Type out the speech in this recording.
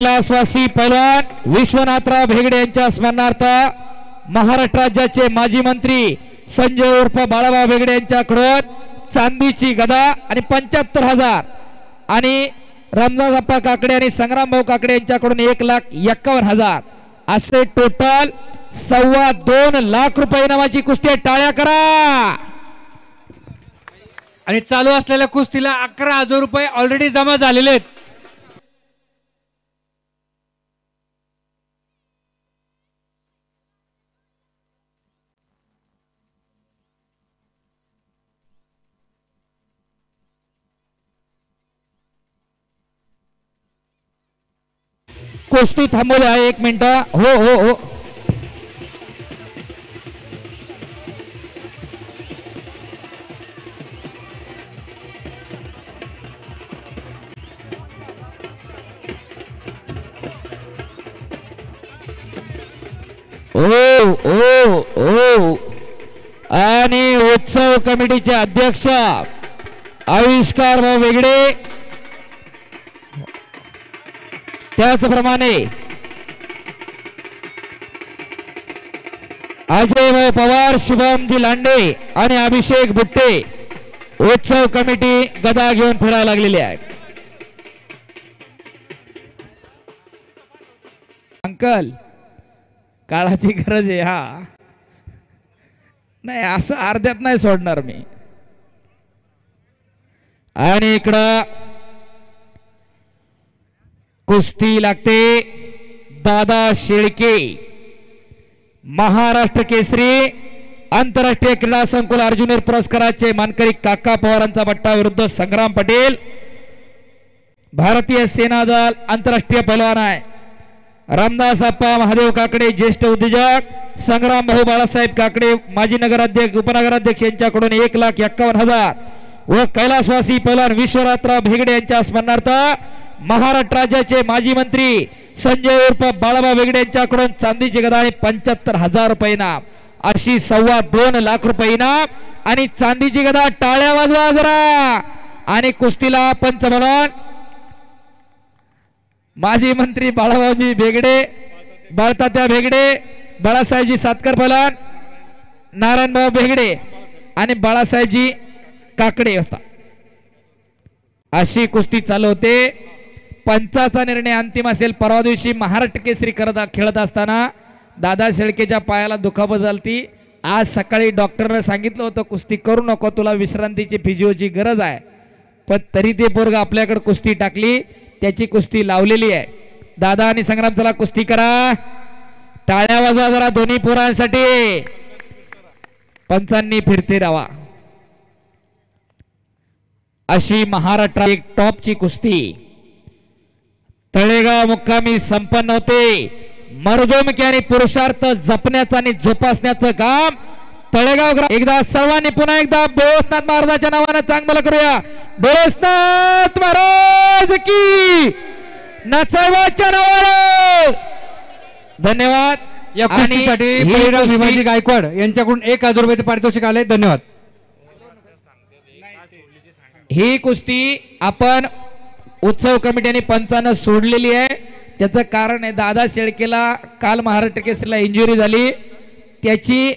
कैलासवासी पैलवान विश्वनाथराव भेगडे यांच्या स्मरणार्थ महाराष्ट्र राज्याचे माजी मंत्री संजय उर्फ बाळाभाऊ भेगडे यांच्याकडून चांदीची गदा आणि 75,000 आणि रामदासप्पा काकडे आणि संग्रामभाऊ काकडे यांच्याकडून 1,51,000 असे टोटल 2.25 लाख रुपये इनामाची कुस्ती. टाळ्या करा. आणि चालू असलेल्या कुस्तीला 11,000 रुपये ऑलरेडी जमा झालेले आहेत. कुस्ती थांबवली आहे 1 मिनिट. हो हो हो. ओ ओ ओ आणि उत्सव कमिटीचे अध्यक्ष आविष्कार भाऊ वेगळे, त्याचप्रमाणे अजय पवार, शुभमजी लांडे आणि अभिषेक बुट्टे उत्सव कमिटी गदा घेऊन फिरायला लागलेली आहे. अंकल काळाची गरज आहे. हा नाही असं अर्ध्यात नाही सोडणार मी. आणि इकडं कुस्ती लागते. दादा शेळके महाराष्ट्र केसरी आंतरराष्ट्रीय क्रीडा संकुल अर्जुनीर पुरस्काराचे मानकरी काका पवारांचा बट्टा विरुद्ध संग्राम पटेल भारतीय सेना दल आंतरराष्ट्रीय पैलवान आहे. रामदासप्पा महादेव काकडे ज्येष्ठ उद्योजक, संग्राम भाऊ बाळासाहेब काकडे माजी नगराध्यक्ष उपनगराध्यक्ष यांच्याकडून 1,51,000 व कैलासवासी पैलवान विश्वनाथराव भेगडे यांच्या स्मरणार्थ महाराष्ट्र राज्याचे माजी मंत्री संजय उर्फ बाळाभाऊ भेगडे यांच्याकडून चांदीची गदा आणि 75,000 रुपये इनाम अशी 2.25 लाख रुपये इनाम आणि चांदीची गदा. टाळ्या वाजवा जरा. आणि कुस्तीला पंच म्हणून माजी मंत्री बाळाभाऊजी भेगडे, बाळतात्या भेगडे, बाळासाहेबजी सातकर पैलवान, नारायणभाऊ भेगडे आणि बाळासाहेबजी काकडे असता अशी कुस्ती चालू होते. पंचाचा निर्णय अंतिम असेल. परवा दिवशी महाराष्ट्र केसरी खेळत असताना दादा शेळकेच्या पायाला दुखापत झाली. आज सकाळी डॉक्टरने सांगितलं होतं कुस्ती करू नको, तुला विश्रांतीची फिजिओची गरज आहे, पण तरी ते पोरग आपल्याकडे कुस्ती टाकली. त्याची कुस्ती लावलेली आहे. दादा आणि संग्राम चला कुस्ती करा. टाळ्या वाजवा जरा दोन्ही पोरांसाठी. पंचांनी फिरते राहा अशी महाराष्ट्र एक टॉपची कुस्ती तळेगाव मुक्कामी संपन्न होते. मर्दोमकी आणि पुरुषार्थ जपण्याचं आणि जोपासण्याचं काम तळेगाव. एकदा सर्वांनी पुन्हा एकदा डोळसनाथ महाराजांच्या नावाने चांगलं करूया. डोळसनाथ महाराज की नाचावाच्या नावाने धन्यवाद. या कुस्तीसाठी भीमाजी गायकवाड यांच्याकडून 1,000 रुपयाचे पारितोषिक आले. धन्यवाद. ही कुस्ती आपण उत्सव कमिटीने पंचानं सोडलेली आहे. त्याचं कारण आहे दादा शेळकेला काल महाराष्ट्र केसरीला इंजुरी झाली. त्याची